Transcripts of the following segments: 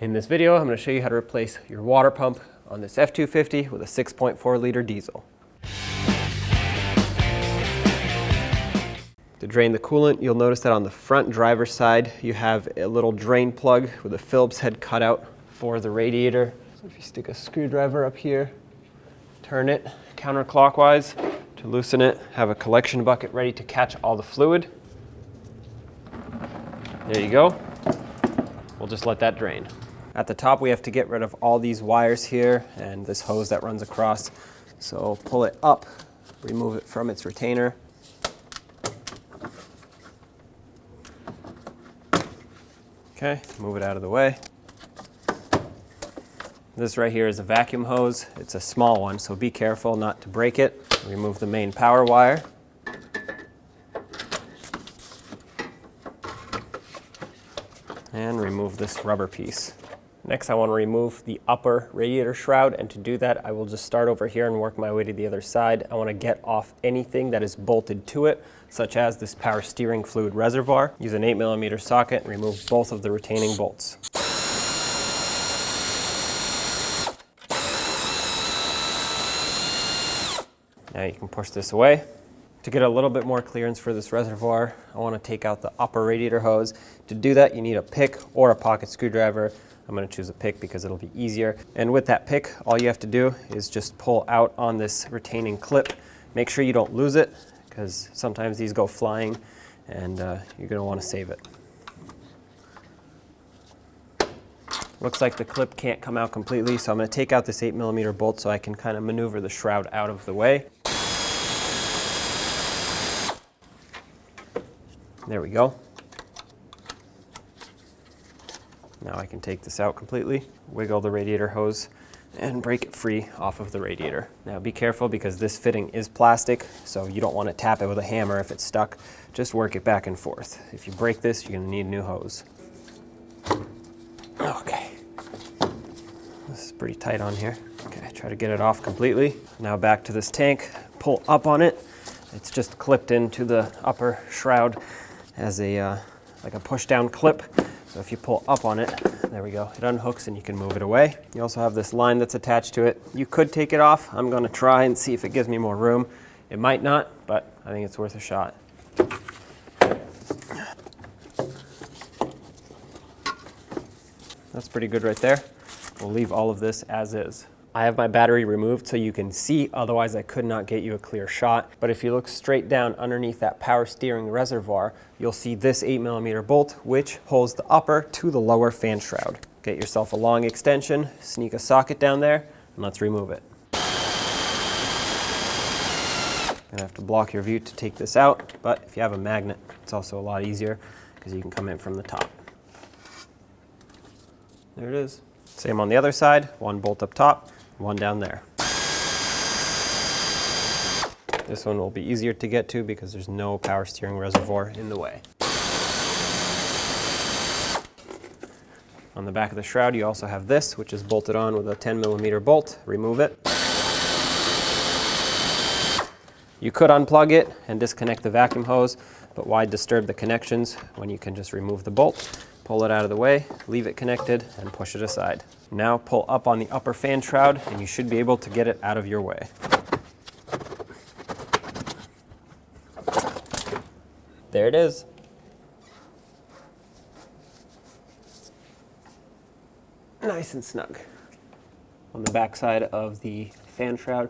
In this video, I'm going to show you how to replace your water pump on this F-250 with a 6.4 liter diesel. To drain the coolant, you'll notice that on the front driver's side, you have a little drain plug with a Phillips head cut out for the radiator. So if you stick a screwdriver up here, turn it counterclockwise to loosen it, have a collection bucket ready to catch all the fluid. There you go. We'll just let that drain. At the top, we have to get rid of all these wires here and this hose that runs across. So pull it up, remove it from its retainer. Okay, move it out of the way. This right here is a vacuum hose. It's a small one, so be careful not to break it. Remove the main power wire. And remove this rubber piece. Next, I want to remove the upper radiator shroud, and to do that, I will just start over here and work my way to the other side. I want to get off anything that is bolted to it, such as this power steering fluid reservoir. Use an 8mm socket and remove both of the retaining bolts. Now you can push this away. To get a little bit more clearance for this reservoir, I want to take out the upper radiator hose. To do that, you need a pick or a pocket screwdriver. I'm going to choose a pick because it'll be easier. And with that pick, all you have to do is just pull out on this retaining clip. Make sure you don't lose it, because sometimes these go flying and you're going to want to save it. Looks like the clip can't come out completely, so I'm going to take out this 8mm bolt so I can kind of maneuver the shroud out of the way. There we go. Now I can take this out completely, wiggle the radiator hose, and break it free off of the radiator. Now be careful because this fitting is plastic, so you don't want to tap it with a hammer if it's stuck. Just work it back and forth. If you break this, you're going to need a new hose. Okay. This is pretty tight on here. Okay, try to get it off completely. Now back to this tank, pull up on it. It's just clipped into the upper shroud as a like a push down clip. So if you pull up on it, there we go, it unhooks and you can move it away. You also have this line that's attached to it. You could take it off. I'm going to try and see if it gives me more room. It might not, but I think it's worth a shot. That's pretty good right there. We'll leave all of this as is. I have my battery removed so you can see, otherwise I could not get you a clear shot. But if you look straight down underneath that power steering reservoir, you'll see this 8mm bolt, which holds the upper to the lower fan shroud. Get yourself a long extension, sneak a socket down there, and let's remove it. You're gonna have to block your view to take this out, but if you have a magnet, it's also a lot easier because you can come in from the top. There it is. Same on the other side, one bolt up top, one down there. This one will be easier to get to because there's no power steering reservoir in the way. On the back of the shroud, you also have this, which is bolted on with a 10mm bolt. Remove it. You could unplug it and disconnect the vacuum hose, but why disturb the connections when you can just remove the bolt? Pull it out of the way, leave it connected, and push it aside. Now pull up on the upper fan shroud, and you should be able to get it out of your way. There it is. Nice and snug. On the back side of the fan shroud,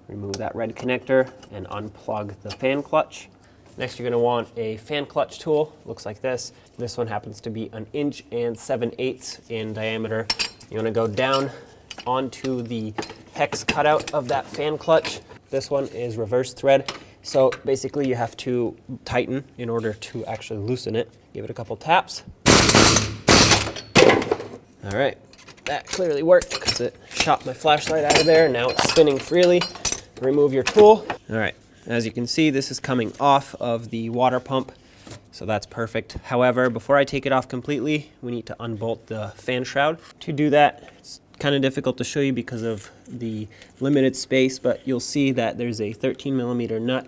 remove that red connector and unplug the fan clutch. Next, you're going to want a fan clutch tool. Looks like this. This one happens to be 1 7/8 inches in diameter. You want to go down onto the hex cutout of that fan clutch. This one is reverse thread. So basically you have to tighten in order to actually loosen it. Give it a couple taps. All right, that clearly worked because it shot my flashlight out of there. Now it's spinning freely. Remove your tool. All right. As you can see, this is coming off of the water pump, so that's perfect. However, before I take it off completely, we need to unbolt the fan shroud. To do that, it's kind of difficult to show you because of the limited space, but you'll see that there's a 13mm nut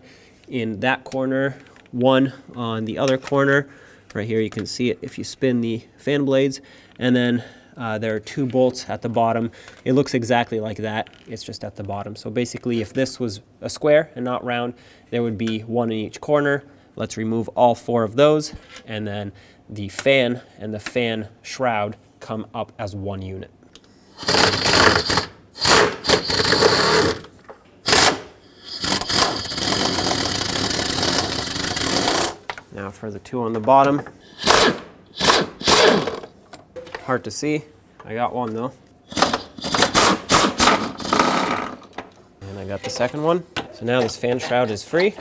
in that corner, one on the other corner. Right here you can see it if you spin the fan blades, and then there are 2 bolts at the bottom. It looks exactly like that. It's just at the bottom. So basically, if this was a square and not round, there would be 1 in each corner. Let's remove all 4 of those, and then the fan and the fan shroud come up as 1 unit. Now for the 2 on the bottom. Hard to see. I got one though. And I got the second one. So now this fan shroud is free.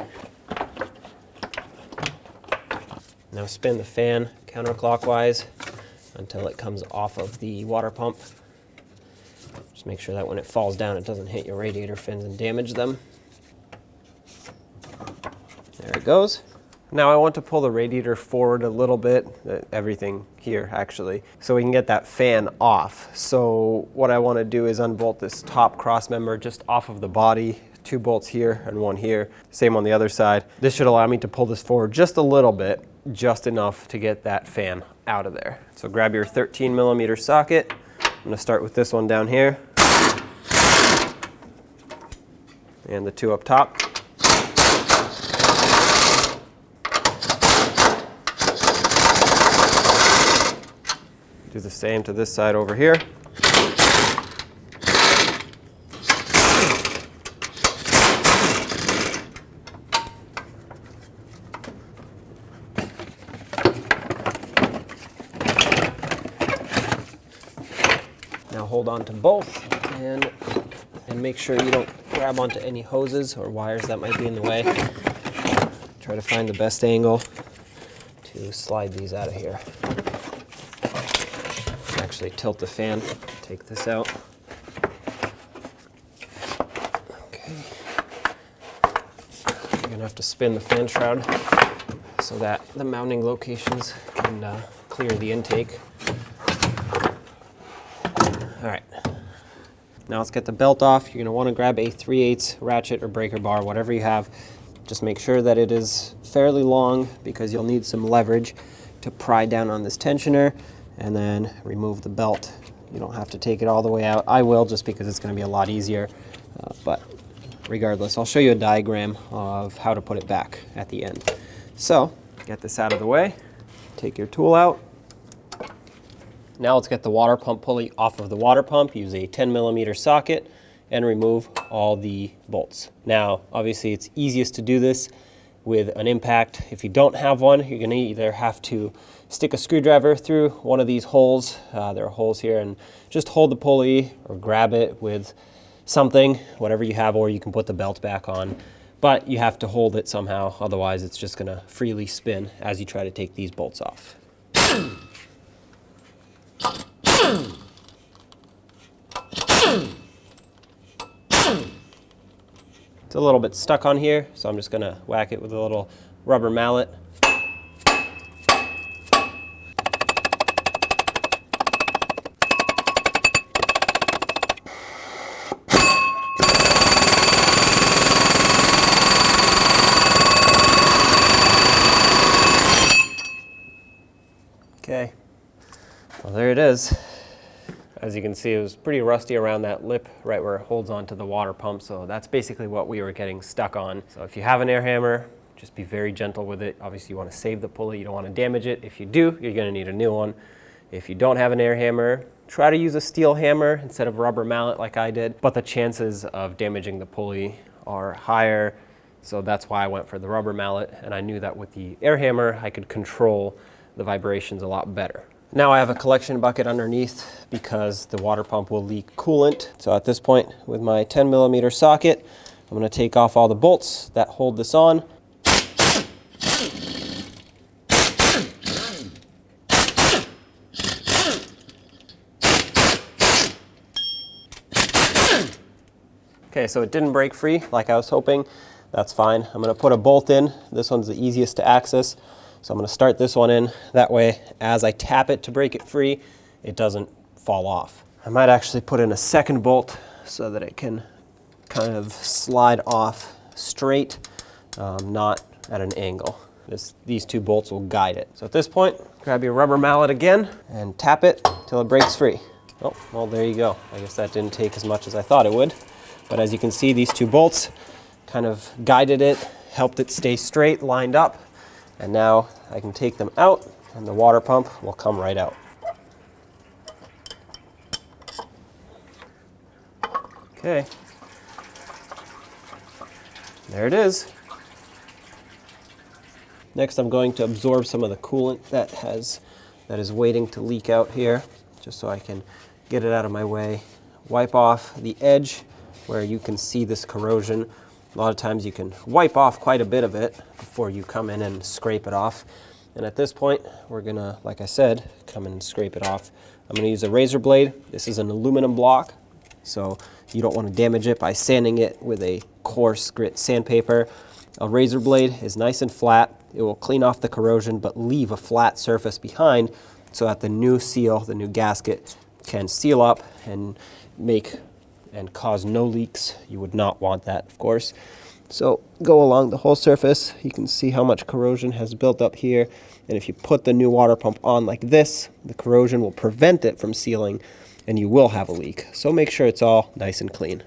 Now spin the fan counterclockwise until it comes off of the water pump. Just make sure that when it falls down, it doesn't hit your radiator fins and damage them. There it goes. Now I want to pull the radiator forward a little bit, everything here actually, so we can get that fan off. So what I want to do is unbolt this top cross member just off of the body, 2 bolts here and 1 here, same on the other side. This should allow me to pull this forward just a little bit, just enough to get that fan out of there. So grab your 13mm socket. I'm going to start with this one down here, and the 2 up top. Do the same to this side over here. Now hold on to both and make sure you don't grab onto any hoses or wires that might be in the way. Try to find the best angle to slide these out of here. Actually tilt the fan, take this out. Okay. You're gonna have to spin the fan shroud so that the mounting locations can clear the intake. All right. Now let's get the belt off. You're gonna wanna grab a 3/8 ratchet or breaker bar, whatever you have. Just make sure that it is fairly long because you'll need some leverage to pry down on this tensioner, and then remove the belt. You don't have to take it all the way out. I will, just because it's going to be a lot easier, but regardless, I'll show you a diagram of how to put it back at the end. So, get this out of the way, take your tool out. Now let's get the water pump pulley off of the water pump. Use a 10mm socket and remove all the bolts. Now, obviously it's easiest to do this with an impact. If you don't have one, you're gonna either have to stick a screwdriver through one of these holes. There are holes here, and just hold the pulley or grab it with something, whatever you have, or you can put the belt back on. But you have to hold it somehow, otherwise it's just gonna freely spin as you try to take these bolts off. It's a little bit stuck on here, so I'm just gonna whack it with a little rubber mallet. Okay, well there it is. As you can see, it was pretty rusty around that lip right where it holds onto the water pump, so that's basically what we were getting stuck on. So if you have an air hammer, just be very gentle with it. Obviously you want to save the pulley, you don't want to damage it. If you do, you're going to need a new one. If you don't have an air hammer, try to use a steel hammer instead of a rubber mallet like I did, but the chances of damaging the pulley are higher, so that's why I went for the rubber mallet, and I knew that with the air hammer I could control the vibrations a lot better. Now I have a collection bucket underneath because the water pump will leak coolant. So at this point, with my 10mm socket, I'm going to take off all the bolts that hold this on. Okay, so it didn't break free like I was hoping. That's fine. I'm going to put a bolt in. This one's the easiest to access. So I'm going to start this one in. That way, as I tap it to break it free, it doesn't fall off. I might actually put in a second bolt so that it can kind of slide off straight, not at an angle. These 2 bolts will guide it. So at this point, grab your rubber mallet again and tap it till it breaks free. Oh, well, there you go. I guess that didn't take as much as I thought it would. But as you can see, these two bolts kind of guided it, helped it stay straight, lined up. And now I can take them out and the water pump will come right out. Okay. There it is. Next, I'm going to absorb some of the coolant that is waiting to leak out here, just so I can get it out of my way. Wipe off the edge where you can see this corrosion. A lot of times you can wipe off quite a bit of it before you come in and scrape it off. And at this point, we're gonna, like I said, come in and scrape it off. I'm gonna use a razor blade. This is an aluminum block, so you don't want to damage it by sanding it with a coarse grit sandpaper. A razor blade is nice and flat. It will clean off the corrosion but leave a flat surface behind so that the new seal, the new gasket, can seal up and make and cause no leaks. You would not want that, of course. So go along the whole surface. You can see how much corrosion has built up here. And if you put the new water pump on like this, the corrosion will prevent it from sealing and you will have a leak. So make sure it's all nice and clean.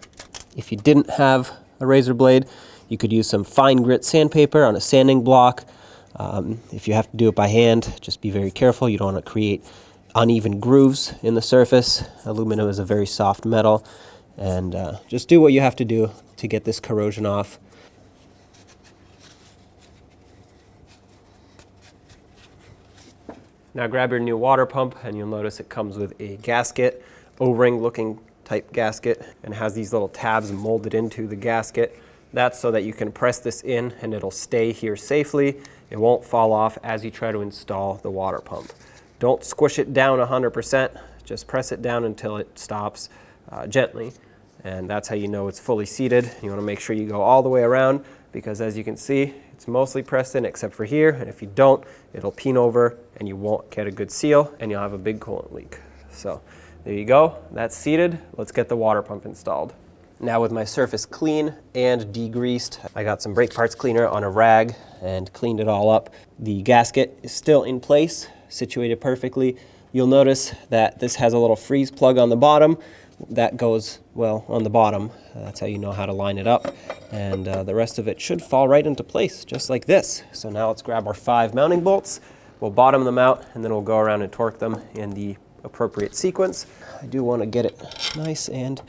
If you didn't have a razor blade, you could use some fine grit sandpaper on a sanding block. If you have to do it by hand, just be very careful. You don't want to create uneven grooves in the surface. Aluminum is a very soft metal. And just do what you have to do to get this corrosion off. Now grab your new water pump and you'll notice it comes with a gasket, O-ring looking type gasket, and has these little tabs molded into the gasket. That's so that you can press this in and it'll stay here safely. It won't fall off as you try to install the water pump. Don't squish it down 100%, just press it down until it stops gently. And that's how you know it's fully seated. You want to make sure you go all the way around because as you can see, it's mostly pressed in except for here. And if you don't, it'll peen over and you won't get a good seal and you'll have a big coolant leak. So there you go, that's seated. Let's get the water pump installed. Now with my surface clean and degreased, I got some brake parts cleaner on a rag and cleaned it all up. The gasket is still in place, situated perfectly. You'll notice that this has a little freeze plug on the bottom. That goes, well, on the bottom. That's how you know how to line it up. And the rest of it should fall right into place, just like this. So now let's grab our 5 mounting bolts. We'll bottom them out, and then we'll go around and torque them in the appropriate sequence. I do want to get it nice and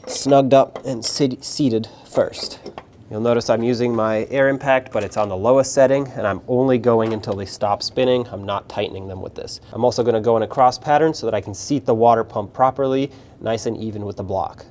snugged up and seated first. You'll notice I'm using my air impact, but it's on the lowest setting, and I'm only going until they stop spinning. I'm not tightening them with this. I'm also going to go in a cross pattern so that I can seat the water pump properly, nice and even with the block.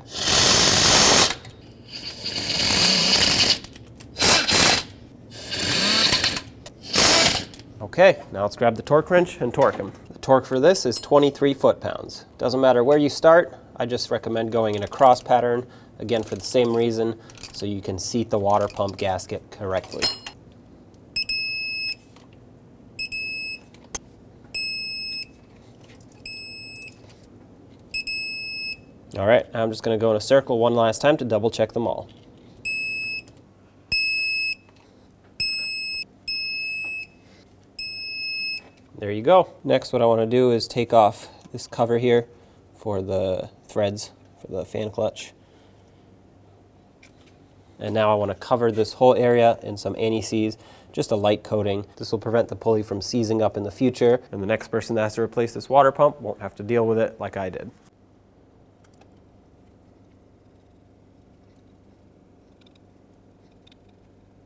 Okay, now let's grab the torque wrench and torque them. The torque for this is 23 foot-pounds. Doesn't matter where you start, I just recommend going in a cross pattern, again for the same reason, so you can seat the water pump gasket correctly. All right, I'm just going to go in a circle one last time to double check them all. There you go. Next, what I want to do is take off this cover here for the threads for the fan clutch. And now I want to cover this whole area in some anti-seize, just a light coating. This will prevent the pulley from seizing up in the future, and the next person that has to replace this water pump won't have to deal with it like I did.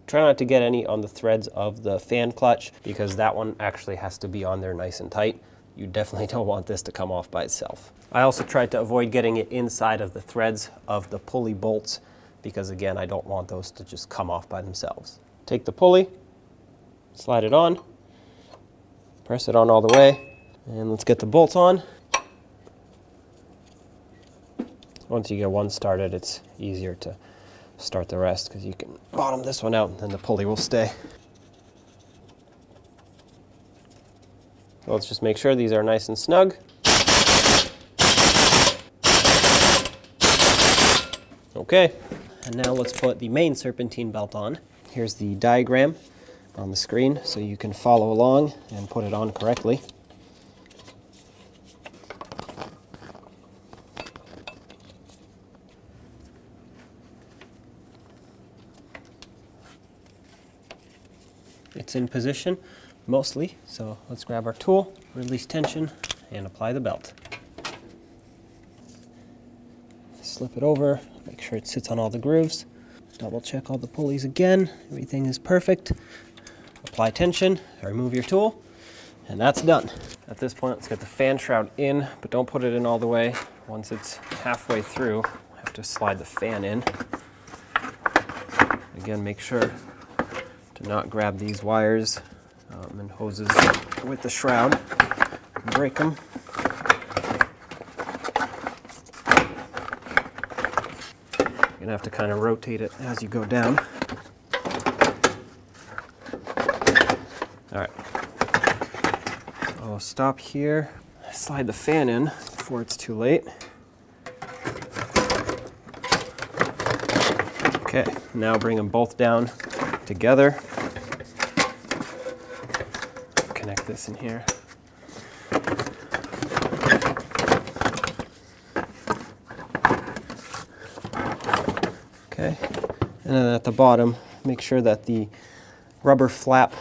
Try not to get any on the threads of the fan clutch because that one actually has to be on there nice and tight. You definitely don't want this to come off by itself. I also tried to avoid getting it inside of the threads of the pulley bolts because again, I don't want those to just come off by themselves. Take the pulley, slide it on, press it on all the way, and let's get the bolts on. Once you get one started, it's easier to start the rest because you can bottom this one out and then the pulley will stay. So let's just make sure these are nice and snug. Okay, and now let's put the main serpentine belt on. Here's the diagram on the screen so you can follow along and put it on correctly. it's in position mostly. So let's grab our tool, release tension, and apply the belt. Slip it over, make sure it sits on all the grooves. Double check all the pulleys again, everything is perfect. Apply tension, remove your tool, and that's done. At this point, let's get the fan shroud in, but don't put it in all the way. Once it's halfway through, I have to slide the fan in. Again, make sure to not grab these wires and hoses with the shroud. Break them. You're gonna have to kind of rotate it as you go down. All right, so I'll stop here, slide the fan in before it's too late. Okay, now bring them both down together. Connect this in here. Okay, and then at the bottom, make sure that the rubber flap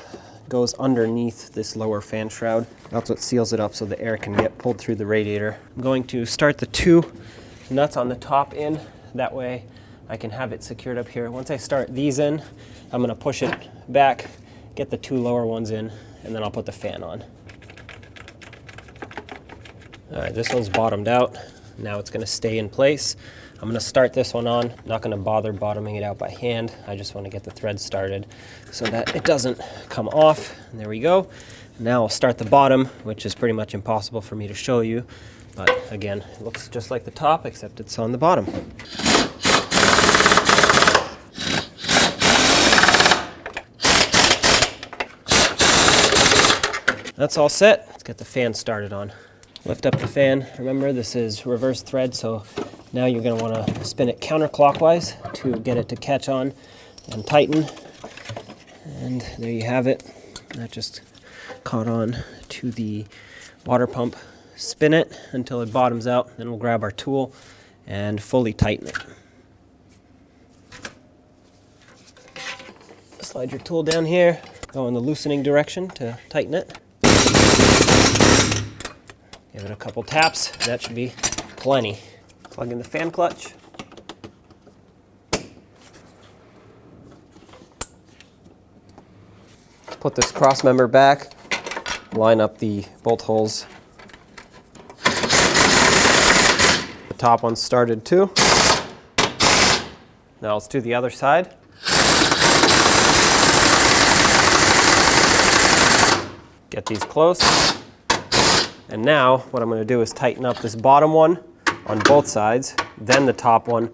goes underneath this lower fan shroud. That's what seals it up so the air can get pulled through the radiator. I'm going to start the two nuts on the top in. That way I can have it secured up here. Once I start these in, I'm gonna push it back, get the two lower ones in, and then I'll put the fan on. All right, this one's bottomed out. Now it's gonna stay in place. I'm gonna start this one on, not gonna bother bottoming it out by hand. I just wanna get the thread started so that it doesn't come off. And there we go. Now I'll start the bottom, which is pretty much impossible for me to show you. But again, it looks just like the top, except it's on the bottom. That's all set. Let's get the fan started on. Lift up the fan. Remember, this is reverse thread, so now you're going to want to spin it counterclockwise to get it to catch on and tighten. And there you have it. That just caught on to the water pump. Spin it until it bottoms out, then we'll grab our tool and fully tighten it. Slide your tool down here, go in the loosening direction to tighten it. Give it a couple taps, that should be plenty. Plug in the fan clutch. Put this cross member back, line up the bolt holes. The top one started too. Now let's do the other side. Get these close. And now what I'm going to do is tighten up this bottom one on both sides, then the top one.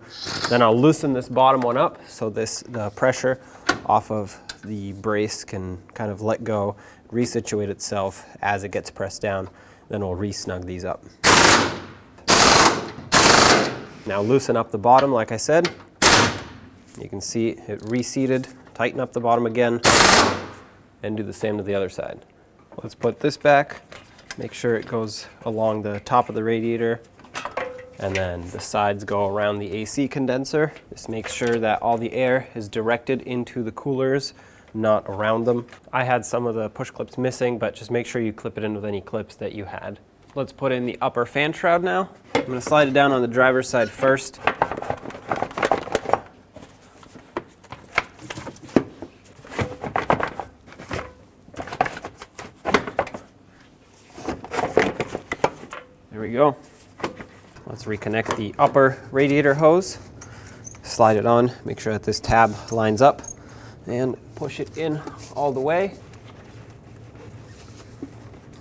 Then I'll loosen this bottom one up so the pressure off of the brace can kind of let go, resituate itself as it gets pressed down. Then we'll re-snug these up. Now loosen up the bottom like I said. You can see it reseated. Tighten up the bottom again and do the same to the other side. Let's put this back. Make sure it goes along the top of the radiator, and then the sides go around the AC condenser. This makes sure that all the air is directed into the coolers, not around them. I had some of the push clips missing, but just make sure you clip it in with any clips that you had. Let's put in the upper fan shroud now. I'm going to slide it down on the driver's side first. There we go. Let's reconnect the upper radiator hose. Slide it on, make sure that this tab lines up, and push it in all the way.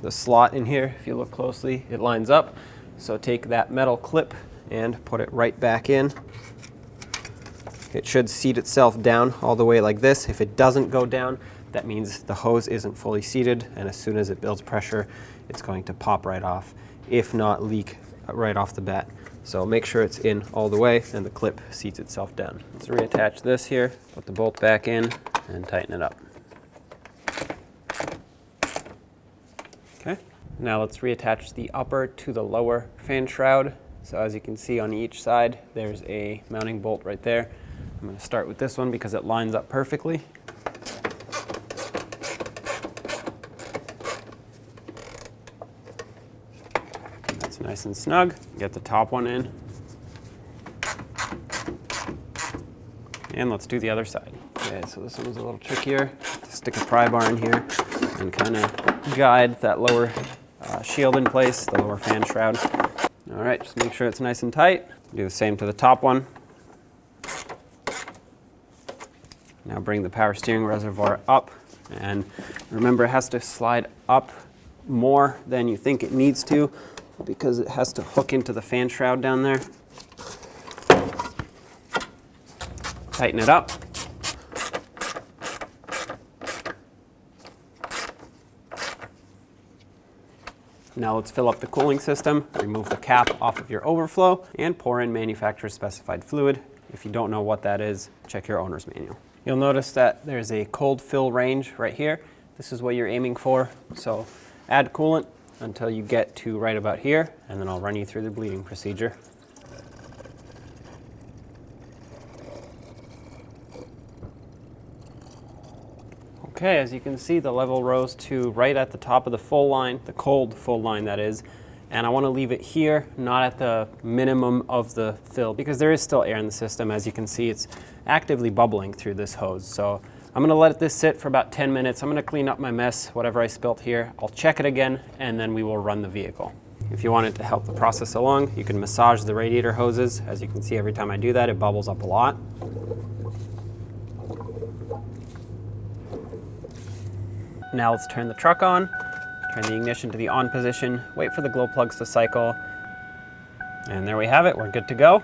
The slot in here, if you look closely, it lines up. So take that metal clip and put it right back in. It should seat itself down all the way like this. If it doesn't go down, that means the hose isn't fully seated, and as soon as it builds pressure, it's going to pop right off, if not leak right off the bat. So make sure it's in all the way and the clip seats itself down. Let's reattach this here, put the bolt back in, and tighten it up. Okay, now let's reattach the upper to the lower fan shroud. So as you can see on each side, there's a mounting bolt right there. I'm going to start with this one because it lines up perfectly. nice and snug. Get the top one in. And let's do the other side. Okay, so this one was a little trickier. Stick a pry bar in here and kind of guide that lower shield in place, the lower fan shroud. All right, just make sure it's nice and tight. Do the same to the top one. Now bring the power steering reservoir up, and remember it has to slide up more than you think it needs to because it has to hook into the fan shroud down there. Tighten it up. Now let's fill up the cooling system, remove the cap off of your overflow, and pour in manufacturer specified fluid. If you don't know what that is, check your owner's manual. You'll notice that there's a cold fill range right here. This is what you're aiming for. So add coolant until you get to right about here, and then I'll run you through the bleeding procedure. Okay, as you can see, the level rose to right at the top of the full line, the cold full line that is, and I want to leave it here, not at the minimum of the fill, because there is still air in the system. As you can see, it's actively bubbling through this hose. So I'm going to let this sit for about 10 minutes. I'm going to clean up my mess, whatever I spilt here. I'll check it again, and then we will run the vehicle. If you want it to help the process along, you can massage the radiator hoses. As you can see, every time I do that, it bubbles up a lot. Now let's turn the truck on, turn the ignition to the on position, wait for the glow plugs to cycle, and there we have it, we're good to go.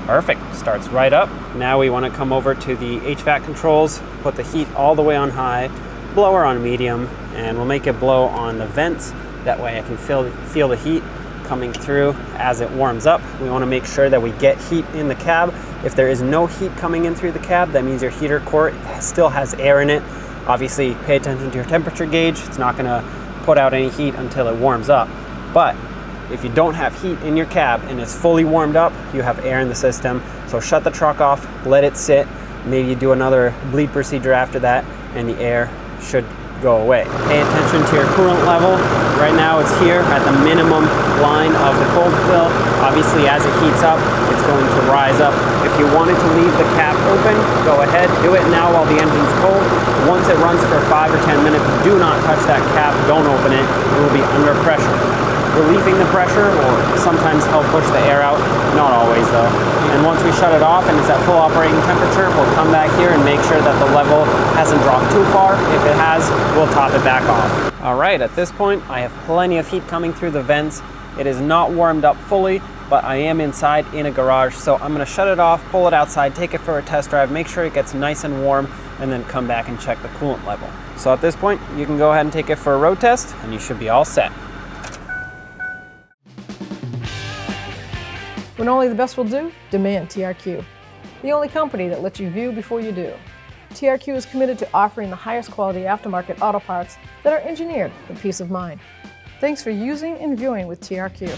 Perfect, starts right up. Now we want to come over to the HVAC controls, put the heat all the way on high, blower on medium, and we'll make it blow on the vents. That way I can feel the heat coming through as it warms up. We want to make sure that we get heat in the cab. If there is no heat coming in through the cab, that means your heater core still has air in it. Obviously, pay attention to your temperature gauge. It's not going to put out any heat until it warms up. But if you don't have heat in your cab and it's fully warmed up, you have air in the system. So shut the truck off, let it sit. Maybe you do another bleed procedure after that, and the air should go away. Pay attention to your coolant level. Right now it's here at the minimum line of the cold fill. Obviously as it heats up, it's going to rise up. If you wanted to leave the cap open, go ahead, do it now while the engine's cold. Once it runs for 5 or 10 minutes, do not touch that cap, don't open it, it will be under pressure. Relieving the pressure will sometimes help push the air out, not always though. And once we shut it off and it's at full operating temperature, we'll come back here and make sure that the level hasn't dropped too far. If it has, we'll top it back off. All right, at this point, I have plenty of heat coming through the vents. It is not warmed up fully, but I am inside in a garage, so I'm gonna shut it off, pull it outside, take it for a test drive, make sure it gets nice and warm, and then come back and check the coolant level. So at this point, you can go ahead and take it for a road test, and you should be all set. When only the best will do, demand TRQ. The only company that lets you view before you do. TRQ is committed to offering the highest quality aftermarket auto parts that are engineered for peace of mind. Thanks for using and viewing with TRQ.